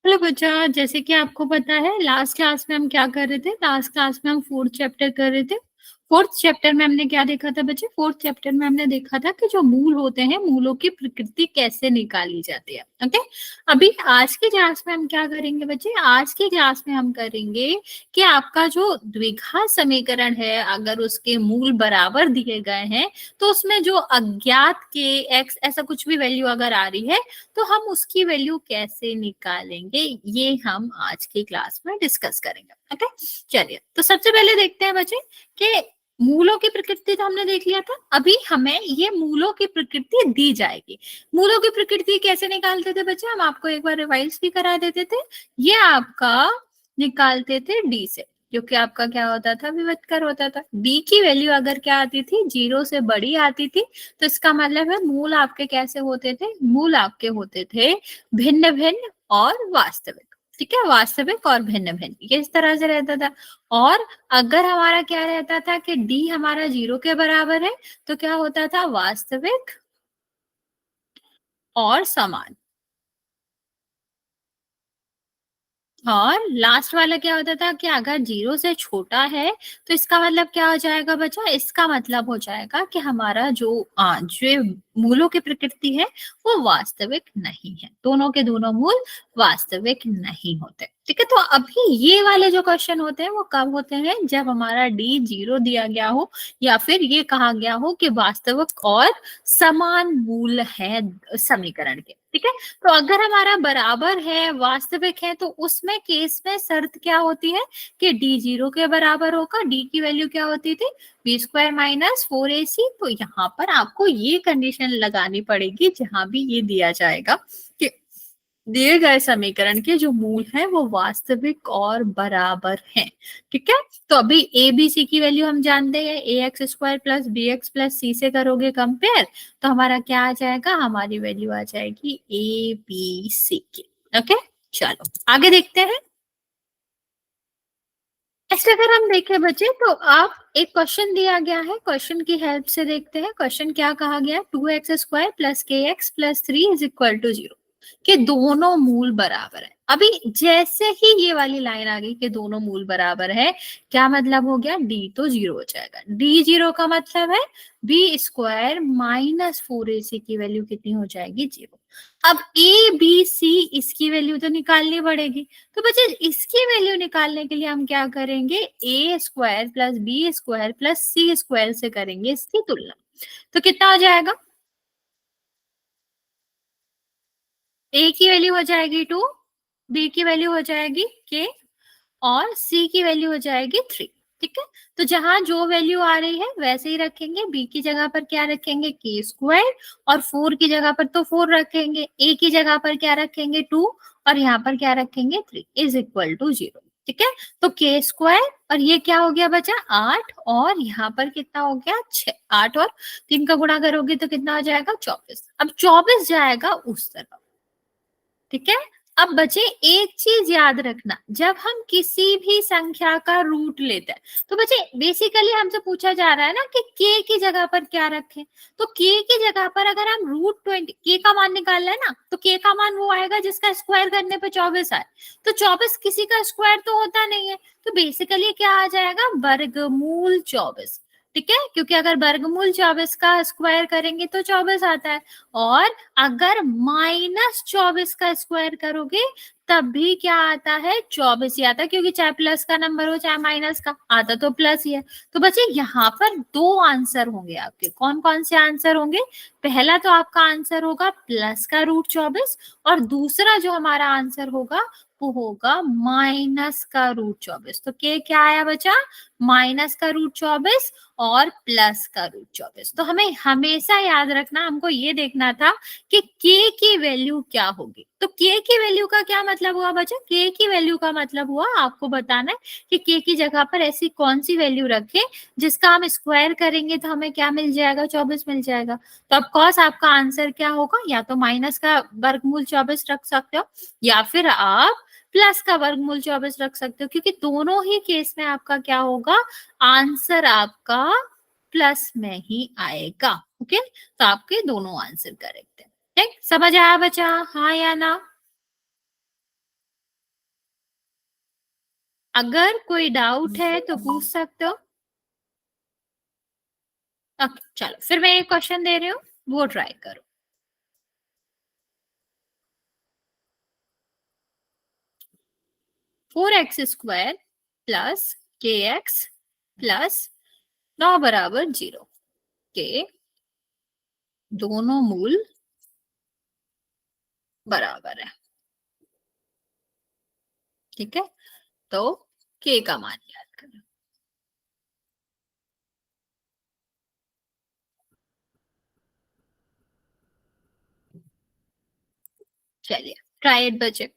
Hello बच्चा, जैसे कि आपको पता है लास्ट क्लास में हम क्या कर रहे थे। लास्ट क्लास में हम फोर्थ चैप्टर कर रहे थे। फोर्थ चैप्टर में हमने क्या देखा था बच्चे? फोर्थ चैप्टर में हमने देखा था कि जो मूल होते हैं, मूलों की प्रकृति कैसे निकाली जाती है। ओके, अभी आज की क्लास में हम क्या करेंगे बच्चे? आज की क्लास में हम करेंगे कि आपका जो द्विघात समीकरण है, अगर उसके मूल बराबर दिए गए हैं तो उसमें जो अज्ञात के एक्स ऐसा कुछ भी वैल्यू अगर आ रही है तो हम उसकी वैल्यू कैसे निकालेंगे, ये हम आज की क्लास में डिस्कस करेंगे। ओके, चलिए तो सबसे पहले देखते हैं बच्चे कि मूलों की प्रकृति तो हमने देख लिया था। अभी हमें ये मूलों की प्रकृति दी जाएगी। मूलों की प्रकृति कैसे निकालते थे बच्चे? हम आपको एक बार रिवाइज भी करा देते थे। ये आपका निकालते थे डी से, क्योंकि आपका क्या होता था? विविधकर होता था। डी की वैल्यू अगर क्या आती थी? 0 से बड़ी आती थी, तो इसका मतलब है मूल आपके कैसे होते थे? मूल आपके होते थे भिन्न भिन्न और वास्तविक। ठीक है, वास्तविक और भिन्न भिन्न, ये इस तरह से रहता था। और अगर हमारा क्या रहता था कि डी हमारा 0 के बराबर है, तो क्या होता था? वास्तविक और समान। और लास्ट वाला क्या होता था कि अगर 0 से छोटा है तो इसका मतलब क्या हो जाएगा बच्चा? इसका मतलब हो जाएगा कि हमारा जो मूलों की प्रकृति है वो वास्तविक नहीं है। दोनों के दोनों मूल वास्तविक नहीं होते। ठीक है, तो अभी ये वाले जो क्वेश्चन होते हैं वो कब होते हैं? जब हमारा डी 0 दिया गया हो या फिर ये कहा गया हो कि वास्तविक और समान मूल है समीकरण के। ठीक है, तो अगर हमारा बराबर है, वास्तविक है, तो उसमें केस में शर्त क्या होती है कि डी 0 के बराबर होगा। डी की वैल्यू क्या होती थी? B square minus 4ac। तो यहाँ पर आपको ये कंडीशन लगानी पड़ेगी जहां भी ये दिया जाएगा कि दिए गए समीकरण के जो मूल हैं वो वास्तविक और बराबर हैं। ठीक है, तो अभी ए बी सी की वैल्यू हम जानते हैं। A x square plus b x plus c से करोगे कंपेयर, तो हमारा क्या आ जाएगा? हमारी वैल्यू आ जाएगी ए बी सी की। ओके, चलो आगे देखते हैं। ऐसे अगर हम देखें बच्चे तो आप एक क्वेश्चन दिया गया है, क्वेश्चन की हेल्प से देखते हैं। क्वेश्चन क्या कहा गया? 2x² plus k x plus 3 is equal to 0, कि दोनों मूल बराबर है। अभी जैसे ही ये वाली लाइन आ गई कि दोनों मूल बराबर है, क्या मतलब हो गया? डी तो 0 हो जाएगा। डी 0 का मतलब है बी स्क्वायर माइनस 4ac की वैल्यू कितनी हो जाएगी? 0। अब ए बी सी इसकी वैल्यू तो निकालनी पड़ेगी। तो बच्चे इसकी वैल्यू निकालने के लिए हम क्या करेंगे? A square plus b square plus c square से करेंगे इसकी तुलना। तो कितना हो जाएगा? ए की वैल्यू हो जाएगी 2, बी की वैल्यू हो जाएगी के, और सी की वैल्यू हो जाएगी 3। ठीक है, तो जहां जो वैल्यू आ रही है वैसे ही रखेंगे। बी की जगह पर क्या रखेंगे? के स्क्वायर, और 4 की जगह पर तो 4 रखेंगे। ए की जगह पर क्या रखेंगे? 2, और यहाँ पर क्या रखेंगे? 3 इज इक्वल टू 0। ठीक है, तो के स्क्वायर, और ये क्या हो गया बचा? 8, और यहाँ पर कितना हो गया? 6। 8 और 3 का गुणा करोगे तो कितना हो जाएगा? 24। अब 24 जाएगा उस तरफ। ठीक है, अब बचे एक चीज याद रखना, जब हम किसी भी संख्या का रूट लेते हैं तो बचे बेसिकली हमसे पूछा जा रहा है ना कि के की जगह पर क्या रखें। तो के की जगह पर अगर हम √20 के का मान निकालना है ना, तो के का मान वो आएगा जिसका स्क्वायर करने पे 24 आए। तो 24 किसी का स्क्वायर तो होता नहीं है, तो बेसिकली क्या आ जाएगा? वर्गमूल 24। ठीक है, क्योंकि अगर वर्गमूल 24 का स्क्वायर करेंगे तो 24 आता है, और अगर -24 का स्क्वायर करोगे तब भी क्या आता है? 24 ही आता है, क्योंकि चाहे प्लस का नंबर हो चाहे माइनस का, आता तो प्लस ही है। तो बच्चे यहाँ पर दो आंसर होंगे आपके। कौन कौन से आंसर होंगे? पहला तो आपका आंसर होगा प्लस का √24, और दूसरा जो हमारा आंसर होगा वो होगा माइनस का √24। तो के क्या आया बचा? माइनस का √24 और प्लस का √24। तो हमें हमेशा याद रखना, हमको ये देखना था कि के की वैल्यू क्या होगी। तो के की वैल्यू का क्या मतलब हुआ बच्चा? के की वैल्यू का मतलब हुआ आपको बताना है कि के की जगह पर ऐसी कौन सी वैल्यू रखें जिसका हम स्क्वायर करेंगे तो हमें क्या मिल जाएगा? 24 मिल जाएगा। तो अब कॉस आपका आंसर क्या होगा? या तो माइनस का वर्गमूल 24 रख सकते हो, या फिर आप प्लस का वर्गमूल 24 रख सकते हो, क्योंकि दोनों ही केस में आपका क्या होगा? आंसर आपका प्लस में ही आएगा। ओके, तो आपके दोनों आंसर करेक्ट है। ठीक, समझ आया बच्चा? हाँ या ना? अगर कोई डाउट है तो पूछ सकते हो। ओके चलो, फिर मैं एक क्वेश्चन दे रही हूँ, वो ट्राई करो। 4x² प्लस kx प्लस 9 = 0 के दोनों मूल बराबर है। ठीक है, तो k का मान याद करो। चलिए ट्राई इट बच्चे।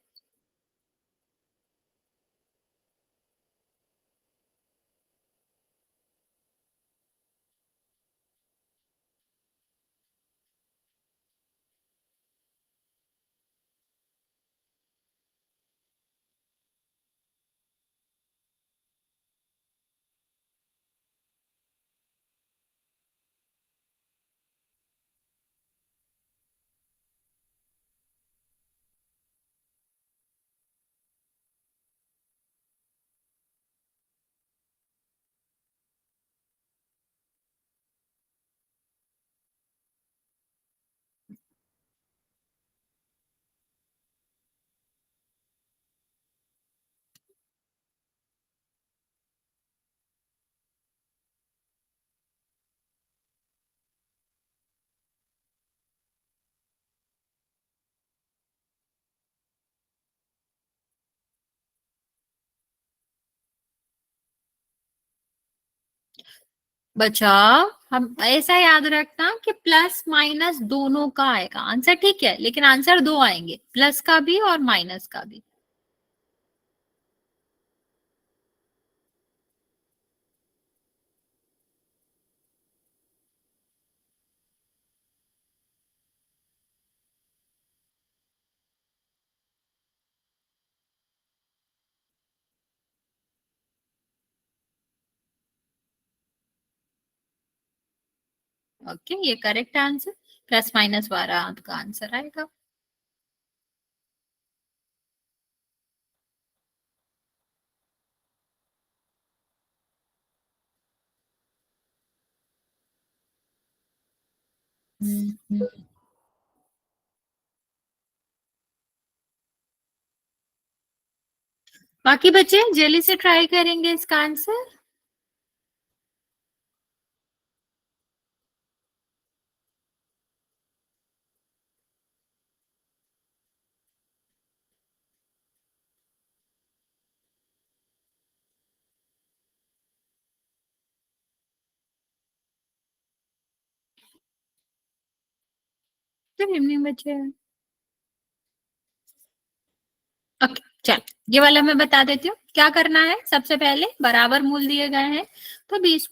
बचा, हम ऐसा याद रखना कि प्लस माइनस दोनों का आएगा आंसर, ठीक है, लेकिन आंसर दो आएंगे, प्लस का भी और माइनस का भी। ओके, ये करेक्ट आंसर, +-12 का आंसर आएगा। हम्म। बाकी बच्चे जल्दी से ट्राई करेंगे इसका आंसर। गुड इवनिंग बच्चे। ओके चल, ये वाला मैं बता देती हूँ क्या करना है। सबसे पहले बराबर मूल दिए गए हैं, तो b² -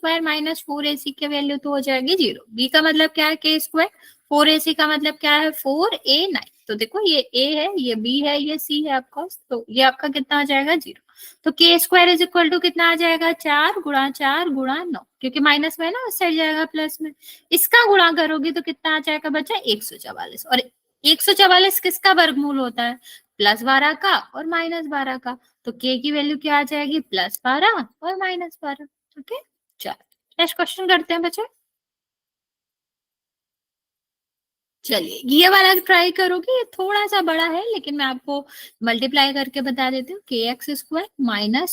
4ac की वैल्यू तो हो जाएगी 0। b का मतलब क्या है k², 4ac का मतलब क्या है 4a9। तो देखो ये a है, ये b है, ये c है आपका, तो ये आपका कितना आ जाएगा 0। तो k² = कितना आ जाएगा 4 × 4 × 9, क्योंकि माइनस में है ना, उस साइड जाएगा प्लस में। इसका गुणा करोगे तो कितना आ जाएगा बच्चा 144। और 144 किसका वर्गमूल होता है, +12 का और -12 का। तो k की वैल्यू क्या आ जाएगी, +12 और -12। ओके चलो नेक्स्ट क्वेश्चन करते हैं बच्चे। चलिए ये वाला ट्राई करोगे, ये थोड़ा सा बड़ा है, लेकिन मैं आपको मल्टीप्लाई करके बता देती हूँ। kx²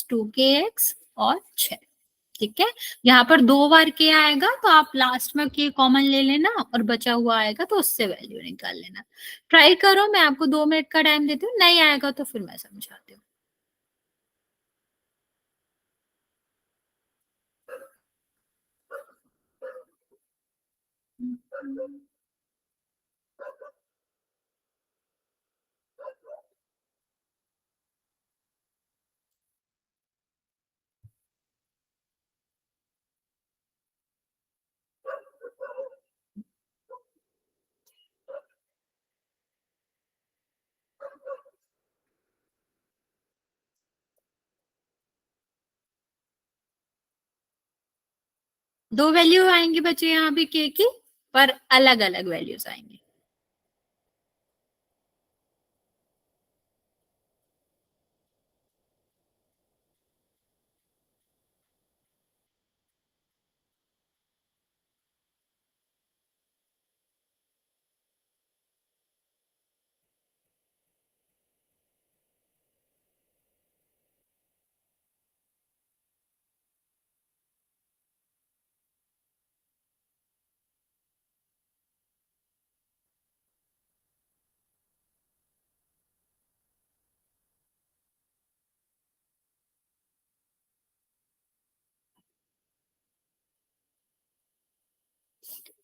- 2kx और 6। ठीक है, यहाँ पर 2 बार k आएगा, तो आप लास्ट में k कॉमन ले लेना और बचा हुआ आएगा तो उससे वैल्यू निकाल लेना। ट्राई करो, मैं आपको 2 मिनट का टाइम देती हूँ, नहीं आएगा तो फिर मैं समझाती हूँ। दो वैल्यू आएंगी बच्चे यहाँ भी के की, पर अलग अलग वैल्यूज आएंगी।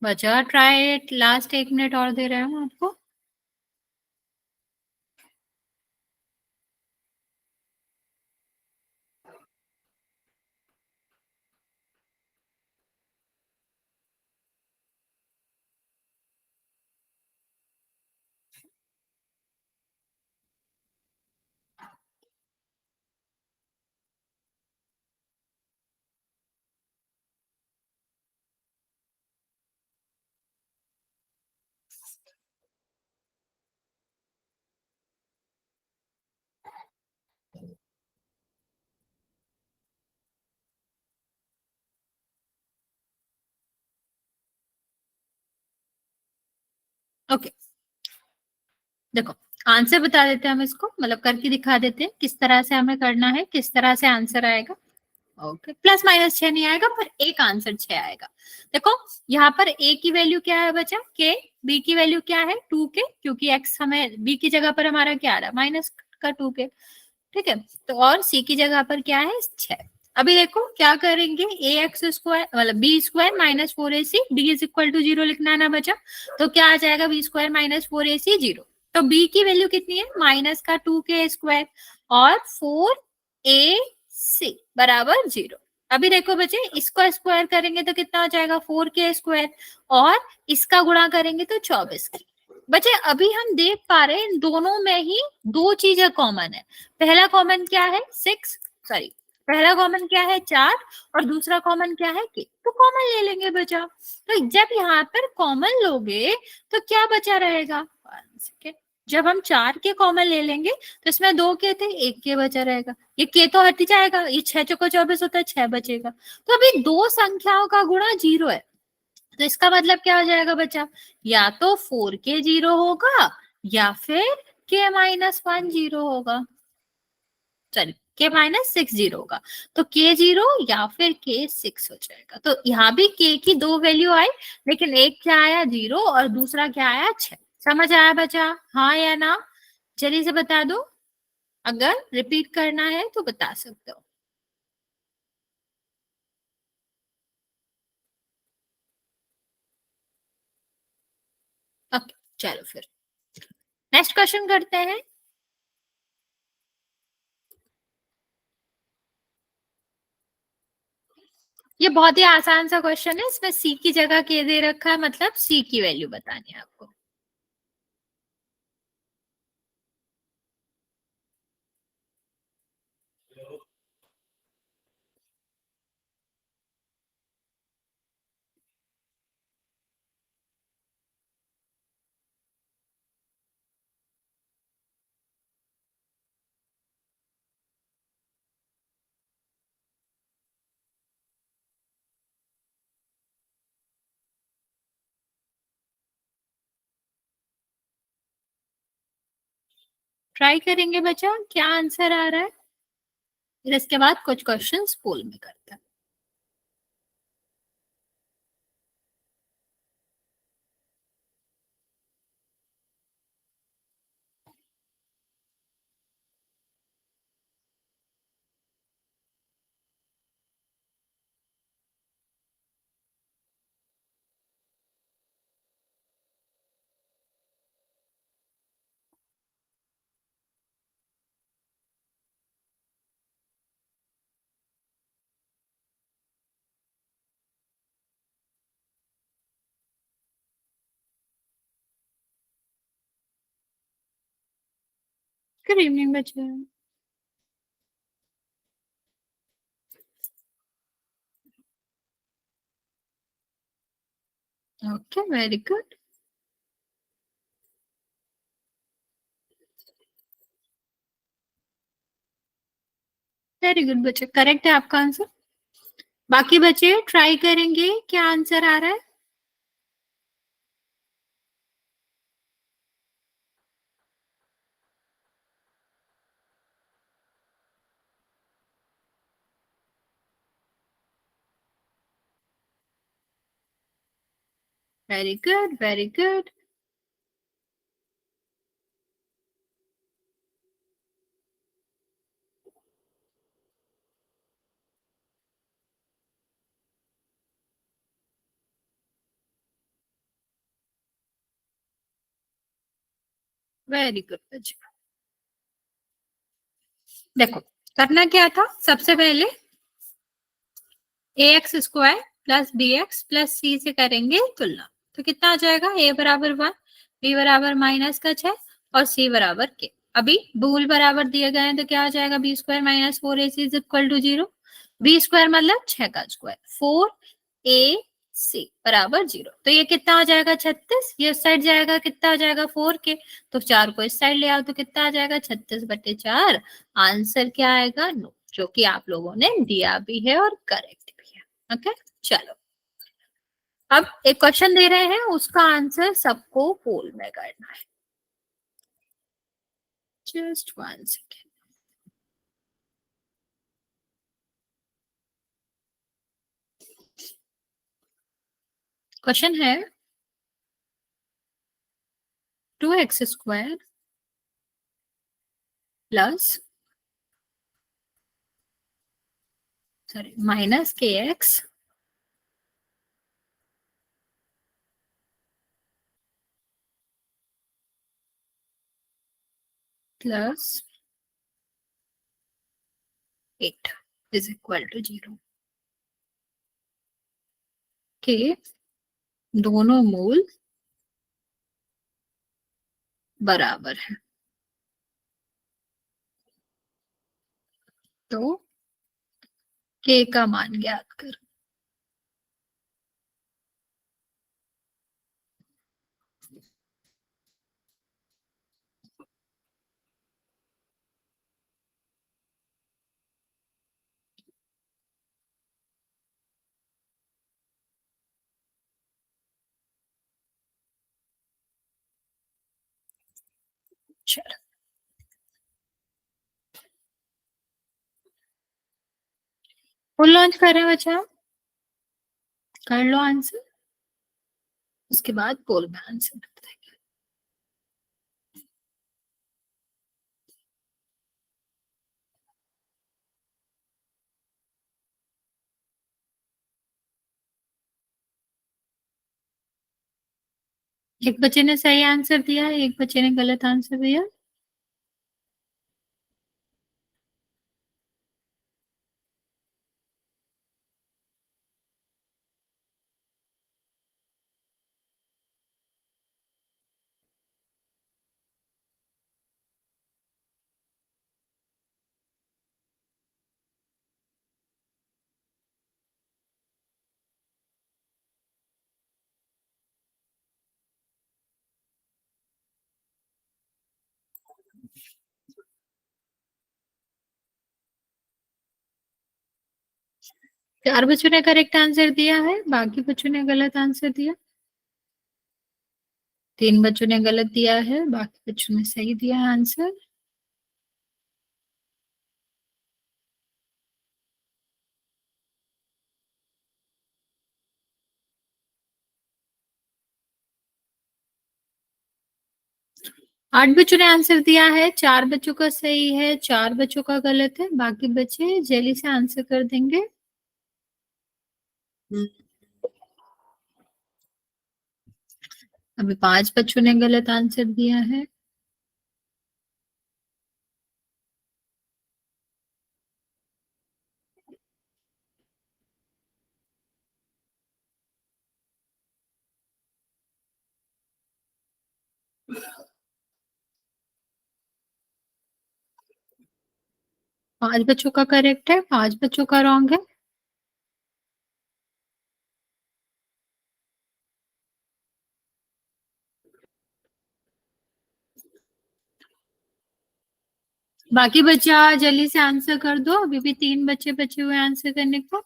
बचा ट्राई, लास्ट 1 मिनट और दे रहे हैं आपको। ओके, देखो आंसर बता देते हैं हम इसको, मतलब करके दिखा देते हैं किस तरह से हमें करना है, किस तरह से आंसर आएगा। ओके, प्लस माइनस 6 नहीं आएगा, पर एक आंसर 6 आएगा। देखो यहाँ पर ए की वैल्यू क्या है बचा, के। बी की वैल्यू क्या है, 2 के, क्योंकि एक्स हमें बी की जगह पर हमारा क्या आ रहा है, माइनस का 2 के। ठीक है, तो और सी की जगह पर क्या है, 6। अभी देखो क्या करेंगे, ए एक्स स्क्वायर मतलब b square minus 4ac d is equal to 0 लिखना है ना बचा। तो क्या आ जाएगा, बी स्क्वायर माइनस 4ac 0। तो बी की वैल्यू कितनी है, माइनस का 2k स्क्वायर और 4ac बराबर 0। अभी देखो बच्चे, इसको स्क्वायर करेंगे तो कितना हो जाएगा, 4k स्क्वायर, और इसका गुणा करेंगे तो 24 की। बच्चे अभी हम देख पा रहे हैं इन दोनों में ही दो चीजें कॉमन है। पहला कॉमन क्या है, 6, सॉरी, पहला कॉमन क्या है, 4, और दूसरा कॉमन क्या है, के। तो कॉमन ले लेंगे बचा। तो जब यहाँ पर कॉमन लोगे तो क्या बचा रहेगा, 1 सेकेंड, जब हम 4 के कॉमन ले लेंगे तो इसमें 2 के थे, 1 के बचा रहेगा, ये के तो हट जाएगा, ये 6 चौको 24 होता है, 6 बचेगा। तो अभी दो संख्याओं का गुणा 0 है, तो इसका मतलब क्या हो जाएगा बच्चा, या तो 4k 0 होगा या फिर k-1 0 होगा, सॉरी k-6 0 होगा। तो k 0 या फिर k 6 हो जाएगा। तो यहाँ भी k की दो वैल्यू आई, लेकिन एक क्या आया 0 और दूसरा क्या आया 6। समझ आया बच्चा, हाँ या ना, जल्दी से बता दो, अगर रिपीट करना है तो बता सकते हो। ओके, चलो फिर नेक्स्ट क्वेश्चन करते हैं। ये बहुत ही आसान सा क्वेश्चन है, इसमें सी की जगह के दे रखा है, मतलब सी की वैल्यू बतानी है आपको। ट्राई करेंगे बच्चा, क्या आंसर आ रहा है, फिर इसके बाद कुछ क्वेश्चंस पोल में करते हैं। गुड इवनिंग बच्चा। Okay, very good, very good बच्चे, करेक्ट है आपका आंसर। बाकी बच्चे ट्राई करेंगे, क्या आंसर आ रहा है। Very good, very good. Very good बच्चे। देखो करना क्या था, सबसे पहले a x square plus b x plus c से करेंगे तुलना। तो कितना आ जाएगा, ए बराबर 1, बी बराबर माइनस का 6 और सी बराबर के। अभी रूल बराबर दिए गए हैं तो क्या आ जाएगा, b square minus 4ac is equal to 0। B square मतलब 6 का स्क्वायर, 4ac बराबर 0। तो ये कितना आ जाएगा 36, ये उस साइड जाएगा कितना आ जाएगा 4 के, तो 4 को इस साइड ले आओ तो कितना आ जाएगा 36/4। आंसर क्या आएगा, नो, जो कि आप लोगों ने दिया भी है और करेक्ट भी है। ओके चलो, अब एक क्वेश्चन दे रहे हैं, उसका आंसर सबको पोल में करना है। Just 1 second. क्वेश्चन है 2x² plus sorry minus kx plus 8 is equal to 0 के दोनों मूल बराबर है। तो k का मान ज्ञात करो। चलो फुल लॉन्च कर रहे हैं बच्चा, कर लो आंसर, उसके बाद पोल में आंसर कर देंगे। एक बच्चे ने सही आंसर दिया है, एक बच्चे ने गलत आंसर दिया। चार बच्चों ने करेक्ट आंसर दिया है, बाकी बच्चों ने गलत आंसर दिया। 3 बच्चों ने गलत दिया है, बाकी बच्चों ने सही दिया है आंसर। 8 बच्चों ने आंसर दिया है, 4 बच्चों का सही है, 4 बच्चों का गलत है, बाकी बच्चे जल्दी से आंसर कर देंगे। अभी 5 बच्चों ने गलत आंसर दिया है। पांच बच्चों का करेक्ट है, 5 बच्चों का रॉन्ग है। बाकी बच्चा जल्दी से आंसर कर दो, अभी भी 3 बच्चे बचे हुए आंसर करने को।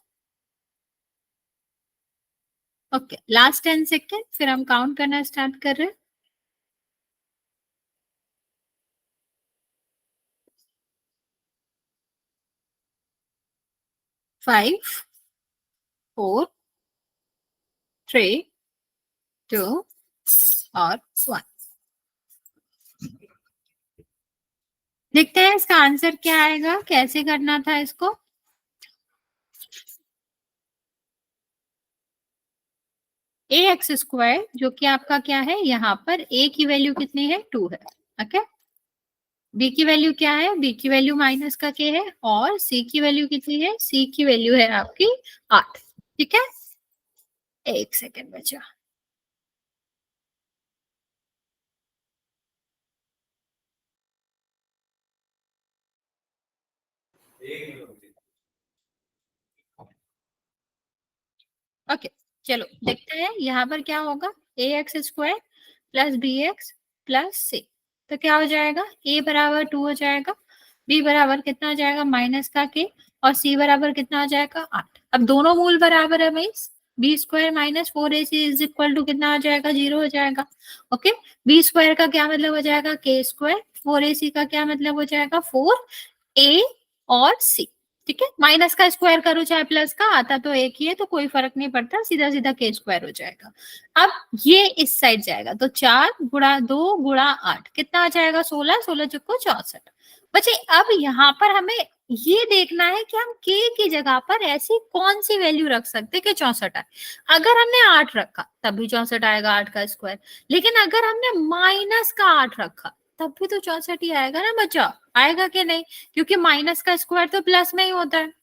ओके लास्ट 10 सेकेंड, फिर हम काउंट करना स्टार्ट कर रहे हैं। 5 4 3 2 और 1। देखते हैं इसका आंसर क्या आएगा, कैसे करना था इसको। ए एक्स स्क्वायर जो कि आपका क्या है, यहाँ पर ए की वैल्यू कितनी है 2 है। ओके, बी की वैल्यू क्या है, बी की वैल्यू माइनस का के है, और सी की वैल्यू कितनी है, सी की वैल्यू है आपकी 8। ठीक है, एक सेकेंड बचा। ओके, चलो देखते हैं यहाँ पर क्या होगा। A x square plus b x plus c, तो क्या हो जाएगा, ए बराबर 2 हो जाएगा, बी बराबर कितना हो जाएगा माइनस का के, और सी बराबर कितना हो जाएगा 8। अब दोनों मूल बराबर है भाई, b square minus 4ac is equal to कितना हो जाएगा, 0 हो जाएगा। ओके, बी स्क्वायर का क्या मतलब हो जाएगा, के स्क्वायर, 4ac का क्या मतलब हो जाएगा, 4a और c। ठीक है, माइनस का स्क्वायर करो चाहे प्लस का, आता तो एक ही है, तो कोई फर्क नहीं पड़ता, सीधा सीधा के स्क्वायर हो जाएगा। अब ये इस साइड जाएगा, तो 4 गुणा 2 गुणा 8 कितना आ जाएगा, 16, 16 चुको 64 बचे। अब यहाँ पर हमें ये देखना है कि हम के की जगह पर ऐसी कौन सी वैल्यू रख सकते कि 64 आए। अगर हमने 8 रखा तब भी 64 आएगा, 8 का स्क्वायर। लेकिन अगर हमने माइनस का 8 रखा तब भी तो 64 ही आएगा ना बच्चा, आएगा कि नहीं, क्योंकि माइनस का स्क्वायर तो प्लस में ही होता है,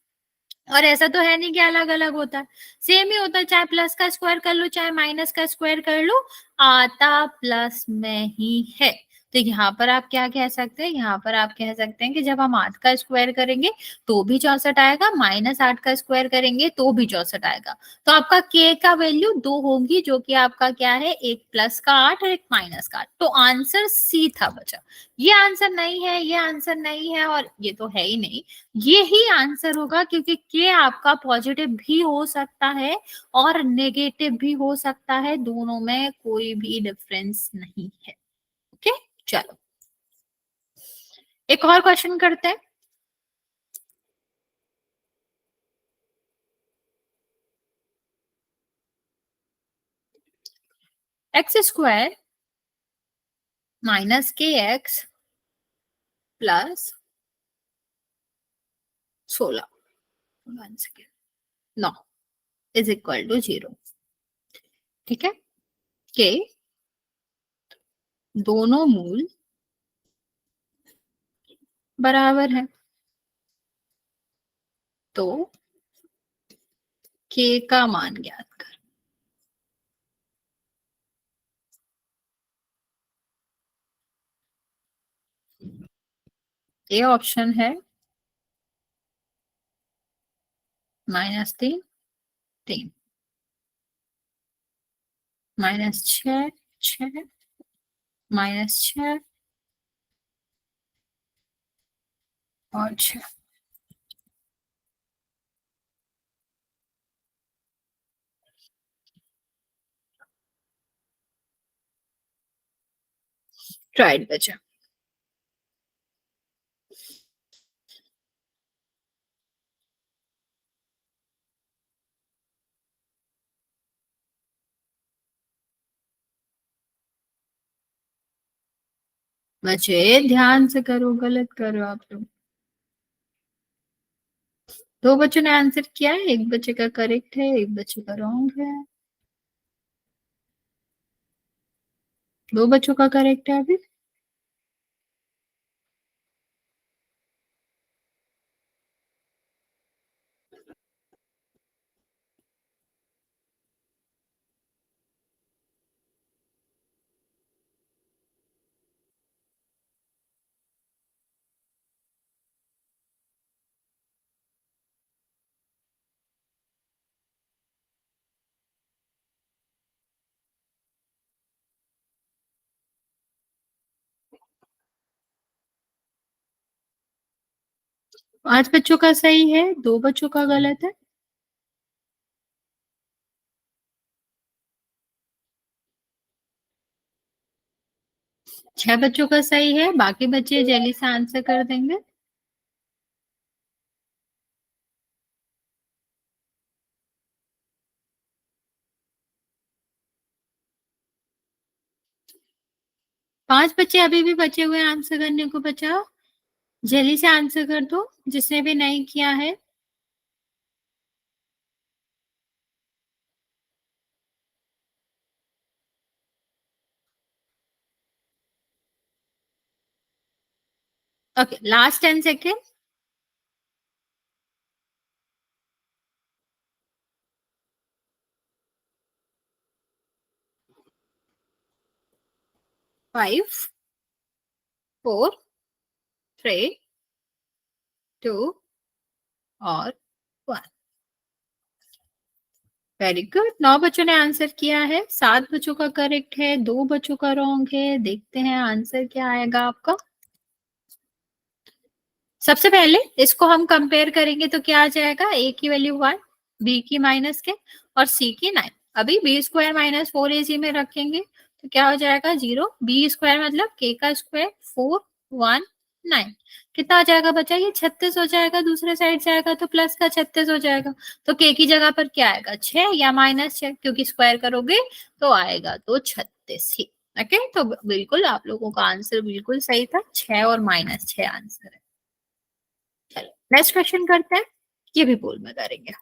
और ऐसा तो है नहीं कि अलग अलग होता है, सेम ही होता है, चाहे प्लस का स्क्वायर कर लो चाहे माइनस का स्क्वायर कर लो, आता प्लस में ही है। तो यहाँ पर आप क्या कह सकते हैं, यहाँ पर आप कह सकते हैं कि जब हम 8 का स्क्वायर करेंगे तो भी 64 आएगा, माइनस 8 का स्क्वायर करेंगे तो भी 64 आएगा। तो आपका के का वैल्यू 2 होगी, जो कि आपका क्या है, एक प्लस का 8 और एक माइनस का 8। तो आंसर सी था बचा। ये आंसर नहीं है, ये आंसर नहीं है, और ये तो है ही नहीं, ये ही आंसर होगा, क्योंकि के आपका पॉजिटिव भी हो सकता है और नेगेटिव भी हो सकता है, दोनों में कोई भी डिफरेंस नहीं है। ओके, चलो एक और क्वेश्चन करते हैं। X square minus k x plus 16, 1 second, 9 is equal to 0। ठीक है, के दोनों मूल बराबर है, तो के का मान ज्ञात कर। ए ऑप्शन है -3, 3, -6, 6, -6 और 6। राइट बचा। बचे ध्यान से करो, गलत करो आप लोग। दो बच्चों ने आंसर किया है, एक बच्चे का करेक्ट है, एक बच्चे का रॉन्ग है। दो बच्चों का करेक्ट है अभी। पांच बच्चों का सही है, दो बच्चों का गलत है। छह बच्चों का सही है, बाकी बच्चे जल्दी से आंसर कर देंगे। पांच बच्चे अभी भी बचे हुए आंसर करने को, बचाओ, जल्दी से आंसर कर दो जिसने भी नहीं किया है। Okay, last 10 second. 5, 4, 3, 2 और 1। वेरी गुड, 9 बच्चों ने आंसर किया है, 7 बच्चों का करेक्ट है, 2 बच्चों का रॉन्ग है। देखते हैं आंसर क्या आएगा आपका। सबसे पहले इसको हम कंपेयर करेंगे तो क्या आ जाएगा, ए की वैल्यू 1, बी की -के और सी की 9। अभी b² -4ac में रखेंगे तो क्या हो जाएगा, 0। b² मतलब k का स्क्वायर, 4, 1, 9। कितना हो जाएगा बच्चा, ये 36 हो जाएगा। दूसरे साइड जाएगा तो प्लस का 36 हो जाएगा। तो k की जगह पर क्या आएगा, 6 या -6, क्योंकि स्क्वायर करोगे तो आएगा तो 36 ही। ओके, तो बिल्कुल आप लोगों का आंसर बिल्कुल सही था, 6 और -6 आंसर है। चलो नेक्स्ट क्वेश्चन करते हैं, ये भी बोल में करेंगे।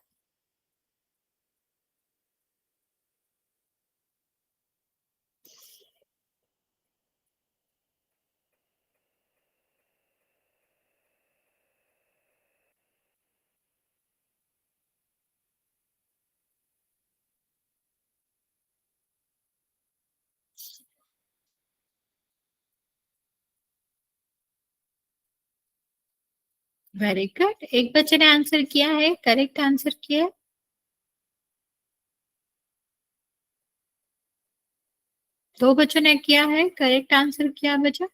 वेरी गुड, एक बच्चे ने आंसर किया है, करेक्ट आंसर किया है। दो बच्चों ने किया है, करेक्ट आंसर किया बच्चा।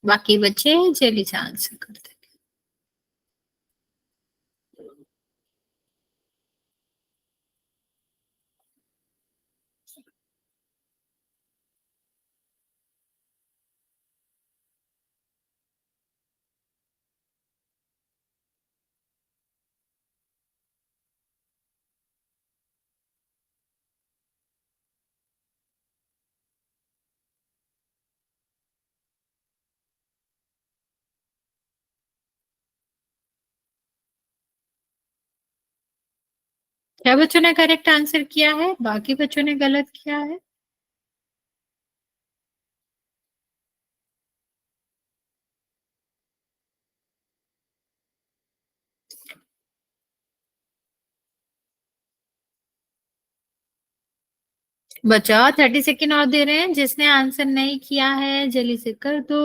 बाकी बच्चे जल्दी से आंसर करते हैं। क्या बच्चों ने करेक्ट आंसर किया है, बाकी बच्चों ने गलत किया है। बचा 30 सेकेंड और दे रहे हैं, जिसने आंसर नहीं किया है जल्दी से कर दो।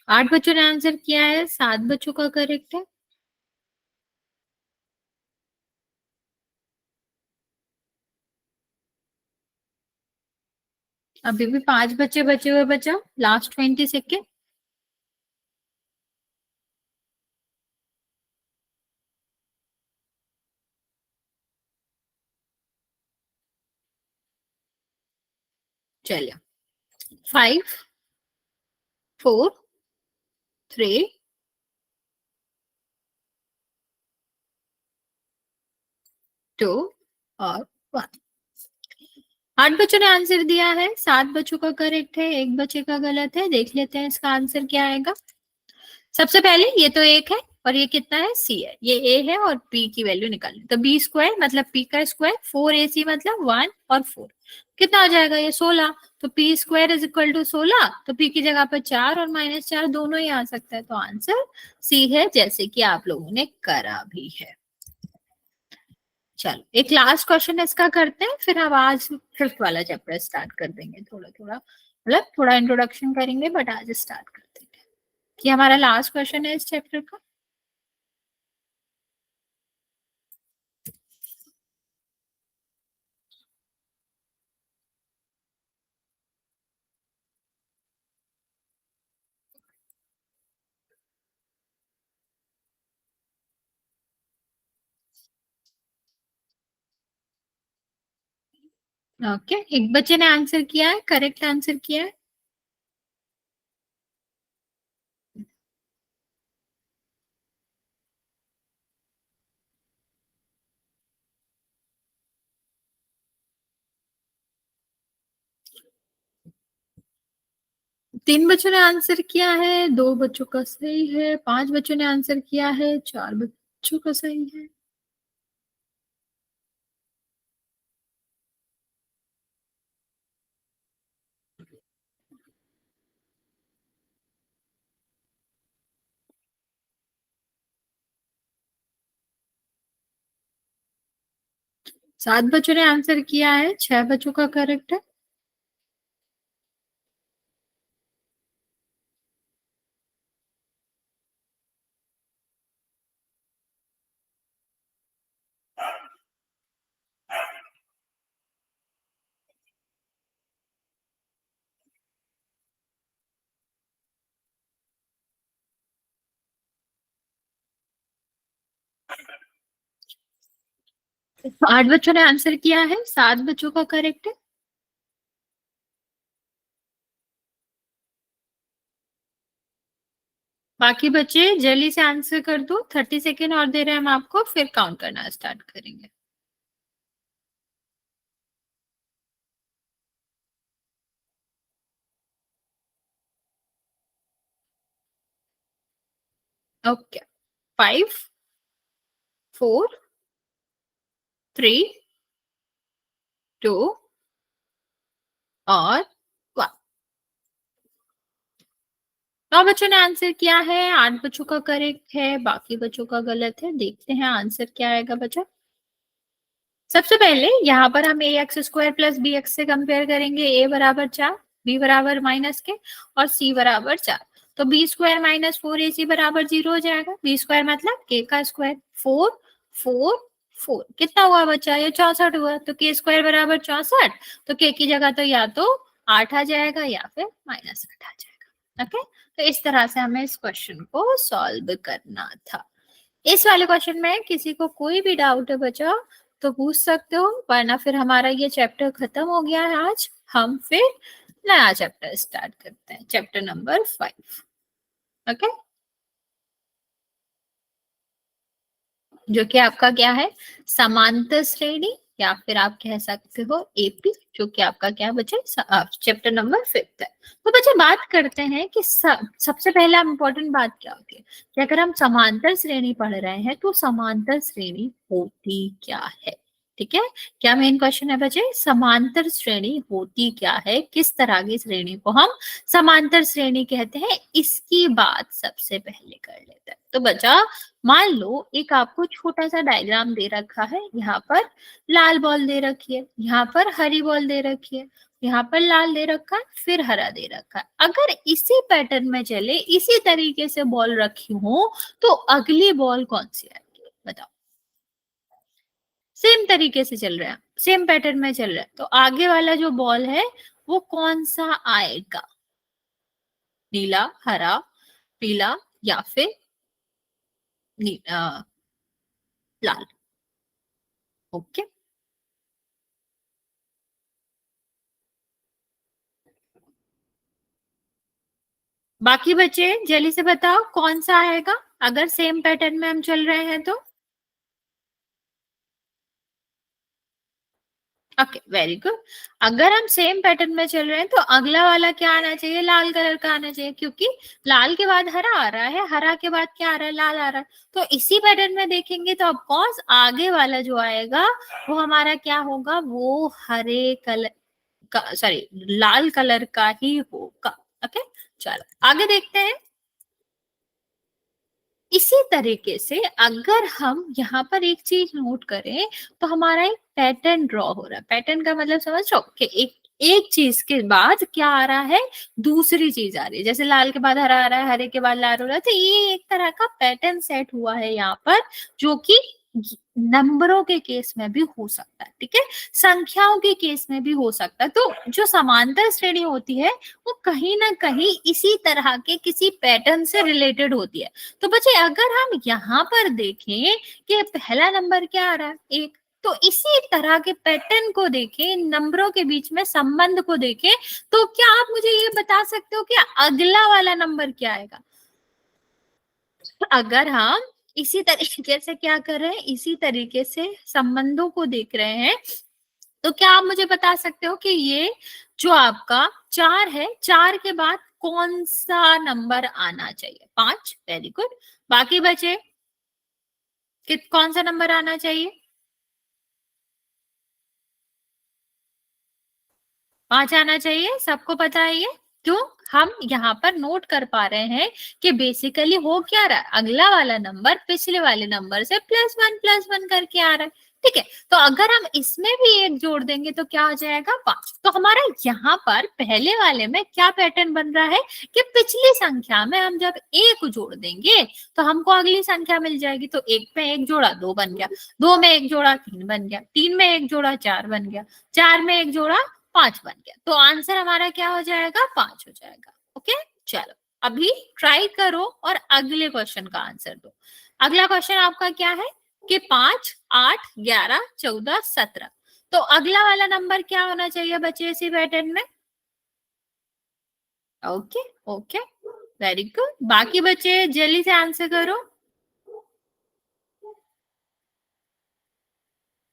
8 बच्चों ने आंसर किया है, 7 बच्चों का करेक्ट है। अभी भी 5 बच्चे बचे हुए बचा, लास्ट 20 सेकेंड। चलिए, 5, 4, 3, 2 और 1। 8 बच्चों ने आंसर दिया है, 7 बच्चों का करेक्ट है, एक बच्चे का गलत है। देख लेते हैं इसका आंसर क्या आएगा। सबसे पहले ये तो एक है और ये कितना है, सी है। ये ए है और पी की वैल्यू निकालनी, तो b² मतलब p का स्क्वायर, 4ac मतलब 1 और 4, कितना आ जाएगा ये 16। तो p² = 16, तो p की जगह पर 4 और -4 दोनों ही आ सकता है, तो आंसर सी है, जैसे कि आप लोगों ने करा भी है। चलो एक लास्ट क्वेश्चन इसका करते हैं, फिर हम आज फिफ्थ वाला चैप्टर स्टार्ट कर देंगे। थोड़ा थोड़ा मतलब थोड़ा इंट्रोडक्शन करेंगे, बट आज स्टार्ट कर देंगे, कि हमारा लास्ट क्वेश्चन है इस चैप्टर का। ओके, एक बच्चे ने आंसर किया है, करेक्ट आंसर किया है। तीन बच्चों ने आंसर किया है, दो बच्चों का सही है, 5 बच्चों ने आंसर किया है, 4 बच्चों बच्चों का सही है। सात बच्चों ने आंसर किया है, 6 बच्चों का करेक्ट है। तो 8 बच्चों ने आंसर किया है, 7 बच्चों का करेक्ट है। बाकी बच्चे जल्दी से आंसर कर दो, 30 सेकेंड और दे रहे हैं हम आपको, फिर काउंट करना स्टार्ट करेंगे। ओके, 5, 4, 3, 2 और 1। 9 बच्चों ने आंसर किया है, 8 बच्चों का करेक्ट है, बाकी बच्चों का गलत है। देखते हैं आंसर क्या आएगा बच्चा। सबसे पहले यहाँ पर हम a x square plus b x से कंपेयर करेंगे। ए बराबर 4, बी बराबर माइनस के और सी बराबर 4। तो बी स्क्वायर माइनस 4ac बराबर 0 हो जाएगा। बी स्क्वायर मतलब के का स्क्वायर, 4 4 4 कितना हुआ बच्चा, ये 64 हुआ। तो के स्क्वायर बराबर 64, तो के की जगह तो या तो 8 आ जाएगा या फिर -8 आ जाएगा। ओके, तो इस तरह से हमें इस क्वेश्चन को सॉल्व करना था। इस वाले क्वेश्चन में किसी को कोई भी डाउट है बचा तो पूछ सकते हो, वरना फिर हमारा ये चैप्टर खत्म हो गया है आज। हम फिर नया चैप्टर स्टार्ट करते हैं, चैप्टर नंबर 5। ओके, जो कि आपका क्या है, समांतर श्रेणी, या फिर आप कह सकते हो एपी, जो कि आपका क्या बचे, चैप्टर नंबर 5 है। तो बच्चे बात करते हैं कि सबसे पहला इंपॉर्टेंट बात क्या होती है कि अगर हम समांतर श्रेणी पढ़ रहे हैं तो समांतर श्रेणी होती क्या है। ठीक है, क्या मेन क्वेश्चन है बच्चे, समांतर श्रेणी होती क्या है, किस तरह की श्रेणी को हम समांतर श्रेणी कहते हैं, इसकी बात सबसे पहले कर लेते हैं। तो बच्चा मान लो एक आपको छोटा सा डायग्राम दे रखा है, यहाँ पर लाल बॉल दे रखी है, यहाँ पर हरी बॉल दे रखी है, यहाँ पर लाल दे रखा है, फिर हरा दे रखा है। अगर इसी पैटर्न में चले, इसी तरीके से बॉल रखी हो, तो अगली बॉल कौन सी आएगी बताओ। सेम तरीके से चल रहा है, सेम पैटर्न में चल रहा है, तो आगे वाला जो बॉल है वो कौन सा आएगा, नीला, हरा, पीला या फिर लाल। ओके, बाकी बच्चे जल्दी से बताओ कौन सा आएगा अगर सेम पैटर्न में हम चल रहे हैं तो। Okay, very good. अगर हम सेम पैटर्न में चल रहे हैं तो अगला वाला क्या आना चाहिए, लाल कलर का आना चाहिए, क्योंकि लाल के बाद हरा आ रहा है, हरा के बाद क्या आ रहा है, लाल आ रहा है। तो इसी पैटर्न में देखेंगे तो ऑफकोर्स आगे वाला जो आएगा वो हमारा क्या होगा, वो हरे कलर का, सॉरी लाल कलर का ही होगा। ओके, चलो आगे देखते हैं। इसी तरीके से अगर हम यहाँ पर एक चीज नोट करें तो हमारा एक पैटर्न ड्रॉ हो रहा है। पैटर्न का मतलब समझ रहे हो कि एक एक चीज के बाद क्या आ रहा है, दूसरी चीज आ रही है। जैसे लाल के बाद हरा आ रहा है, हरे के बाद लाल हो रहा है, तो ये एक तरह का पैटर्न सेट हुआ है यहाँ पर, जो कि नंबरों के केस में भी हो सकता है। ठीक है, संख्याओं के केस में भी हो सकता है। तो जो समांतर श्रेणी होती है वो कहीं ना कहीं इसी तरह के किसी पैटर्न से रिलेटेड होती है। तो बच्चे अगर हम यहाँ पर देखें कि पहला नंबर क्या आ रहा है, एक, तो इसी तरह के पैटर्न को देखें, नंबरों के बीच में संबंध को देखें, तो क्या आप मुझे ये बता सकते हो कि अगला वाला नंबर क्या आएगा। अगर हम इसी तरीके से क्या कर रहे हैं, इसी तरीके से संबंधों को देख रहे हैं, तो क्या आप मुझे बता सकते हो कि ये जो आपका 4 है, 4 के बाद कौन सा नंबर आना चाहिए, 5। Very good. बाकी बचे कौन सा नंबर आना चाहिए? 5 आना चाहिए, सबको पता है ये? क्यों? हम यहाँ पर नोट कर पा रहे हैं कि बेसिकली हो क्या रहा है, अगला वाला नंबर पिछले वाले नंबर से प्लस वन करके आ रहा है। ठीक है, तो अगर हम इसमें भी एक जोड़ देंगे तो क्या हो जाएगा? 5। तो हमारा यहाँ पर पहले वाले में क्या पैटर्न बन रहा है कि पिछली संख्या में हम जब एक जोड़ देंगे तो हमको अगली संख्या मिल जाएगी। तो एक में एक जोड़ा 2 बन गया, 2 में एक जोड़ा 3 बन गया, 3 में एक जोड़ा 4 बन गया, 4 में एक जोड़ा 5 बन गया। तो आंसर हमारा क्या हो जाएगा? 5 हो जाएगा। ओके, चलो अभी ट्राई करो और अगले क्वेश्चन का आंसर दो। अगला क्वेश्चन आपका क्या है कि 5, 8, 11, 14, 17। तो अगला वाला नंबर क्या होना चाहिए बच्चे इसी पैटर्न में? Okay okay, very good. बाकी बच्चे जल्दी से आंसर करो।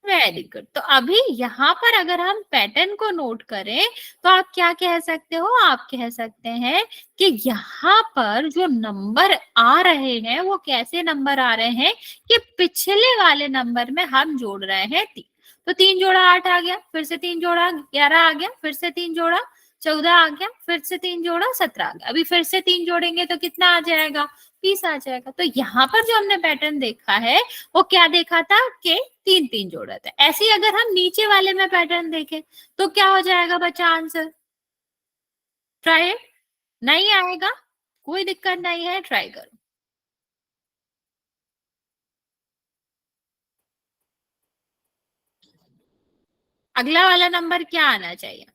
Very good. तो अभी यहाँ पर अगर हम पैटर्न को नोट करें तो आप क्या कह सकते हो? आप कह सकते हैं कि यहाँ पर जो नंबर आ रहे हैं वो कैसे नंबर आ रहे हैं कि पिछले वाले नंबर में हम जोड़ रहे हैं 3। तो 3 जोड़ा 8 आ गया, फिर से 3 जोड़ा 11 आ गया, फिर से 3 जोड़ा 14 आ गया, फिर से 3 जोड़ा 17 आ गया। अभी फिर से 3 जोड़ेंगे तो कितना आ जाएगा? 20 आ जाएगा। तो यहाँ पर जो हमने पैटर्न देखा है वो क्या देखा था कि 3 3 जोड़ा था। ऐसे ही अगर हम नीचे वाले में पैटर्न देखें तो क्या हो जाएगा बच्चा आंसर? ट्राई। नहीं आएगा, कोई दिक्कत नहीं है, ट्राई करो। अगला वाला नंबर क्या आना चाहिए?